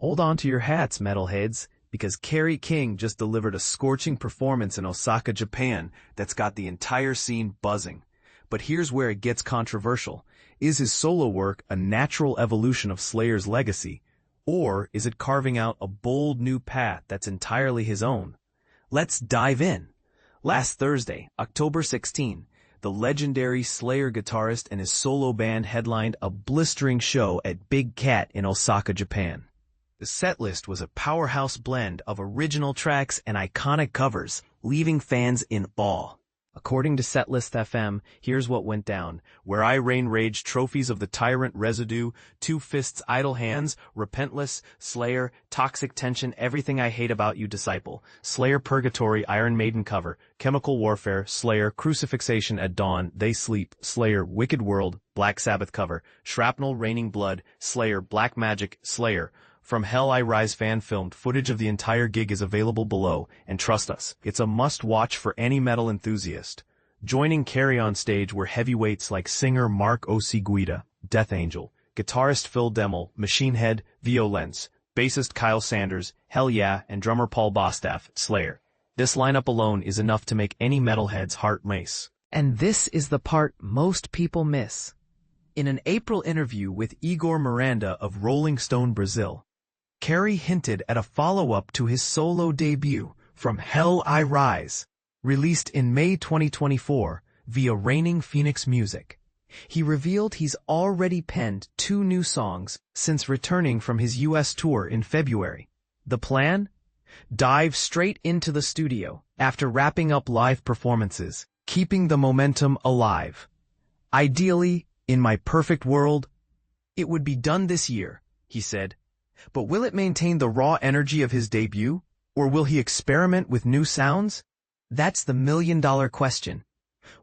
Hold on to your hats, metalheads, because Kerry King just delivered a scorching performance in Osaka, Japan that's got the entire scene buzzing. But here's where it gets controversial. Is his solo work a natural evolution of Slayer's legacy, or is it carving out a bold new path that's entirely his own? Let's dive in. Last Thursday, October 16, the legendary Slayer guitarist and his solo band headlined a blistering show at Big Cat in Osaka, Japan. The setlist was a powerhouse blend of original tracks and iconic covers, leaving fans in awe. According to Setlist FM, here's what went down. Where I Reign Rage, Trophies of the Tyrant Residue, Two Fists Idle Hands, Repentless, Slayer, Toxic Tension, Everything I Hate About You, Disciple, Slayer Purgatory, Iron Maiden cover, Chemical Warfare, Slayer, Crucifixation at Dawn, They Sleep, Slayer, Wicked World, Black Sabbath cover, Shrapnel, Raining Blood, Slayer, Black Magic, Slayer. From Hell I Rise fan-filmed footage of the entire gig is available below, and trust us, it's a must-watch for any metal enthusiast. Joining Kerry on stage were heavyweights like singer Mark Osegueda, Death Angel, guitarist Phil Demmel, Machine Head, Vio-Lence, bassist Kyle Sanders, Hellyeah, and drummer Paul Bostaph, Slayer. This lineup alone is enough to make any metalhead's heart race. And this is the part most people miss. In an April interview with Igor Miranda of Rolling Stone Brazil, Kerry hinted at a follow-up to his solo debut, From Hell I Rise, released in May 2024 via Reigning Phoenix Music. He revealed he's already penned 2 new songs since returning from his US tour in February. The plan? Dive straight into the studio after wrapping up live performances, keeping the momentum alive. Ideally, in my perfect world, it would be done this year, he said. But will it maintain the raw energy of his debut, or will he experiment with new sounds? That's the million-dollar question.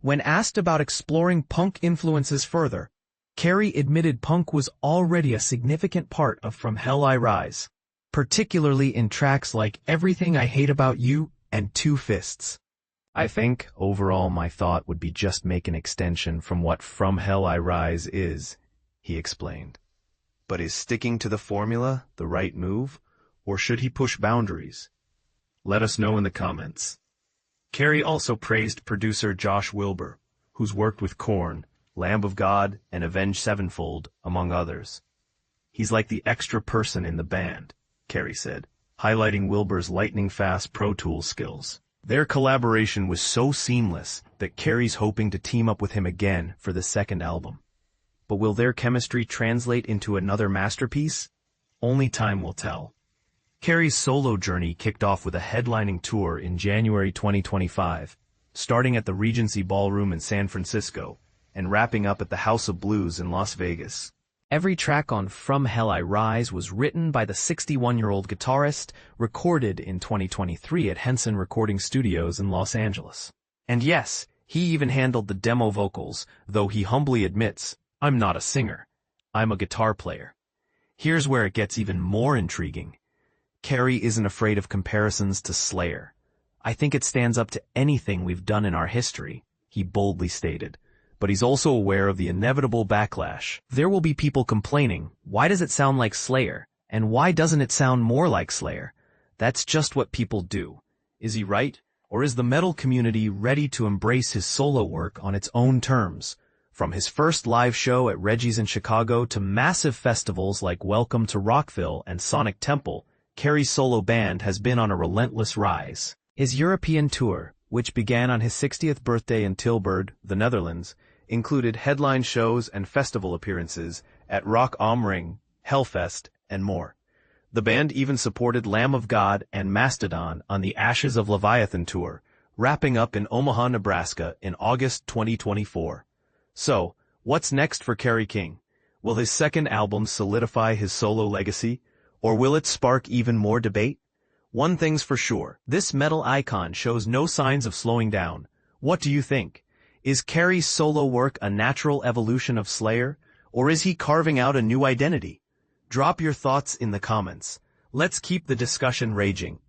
When asked about exploring punk influences further, Kerry admitted punk was already a significant part of From Hell I Rise, particularly in tracks like Everything I Hate About You and Two Fists. I think, overall, my thought would be just make an extension from what From Hell I Rise is, he explained. But is sticking to the formula the right move, or should he push boundaries? Let us know in the comments. Kerry also praised producer Josh Wilbur, who's worked with Korn, Lamb of God, and Avenged Sevenfold, among others. He's like the extra person in the band, Kerry said, highlighting Wilbur's lightning-fast Pro Tools skills. Their collaboration was so seamless that Kerry's hoping to team up with him again for the second album. But will their chemistry translate into another masterpiece? Only time will tell. Kerry's solo journey kicked off with a headlining tour in January 2025, starting at the Regency Ballroom in San Francisco and wrapping up at the House of Blues in Las Vegas. Every track on From Hell I Rise was written by the 61-year-old guitarist, recorded in 2023 at Henson Recording Studios in Los Angeles. And yes, he even handled the demo vocals, though he humbly admits, I'm not a singer. I'm a guitar player. Here's where it gets even more intriguing. Kerry isn't afraid of comparisons to Slayer. I think it stands up to anything we've done in our history, he boldly stated. But he's also aware of the inevitable backlash. There will be people complaining, why does it sound like Slayer? And why doesn't it sound more like Slayer? That's just what people do. Is he right? Or is the metal community ready to embrace his solo work on its own terms? From his first live show at Reggie's in Chicago to massive festivals like Welcome to Rockville and Sonic Temple, Kerry's solo band has been on a relentless rise. His European tour, which began on his 60th birthday in Tilburg, the Netherlands, included headline shows and festival appearances at Rock am Ring, Hellfest, and more. The band even supported Lamb of God and Mastodon on the Ashes of Leviathan tour, wrapping up in Omaha, Nebraska in August 2024. So, what's next for Kerry King? Will his second album solidify his solo legacy, or will it spark even more debate? One thing's for sure, this metal icon shows no signs of slowing down. What do you think? Is Kerry's solo work a natural evolution of Slayer, or is he carving out a new identity? Drop your thoughts in the comments. Let's keep the discussion raging.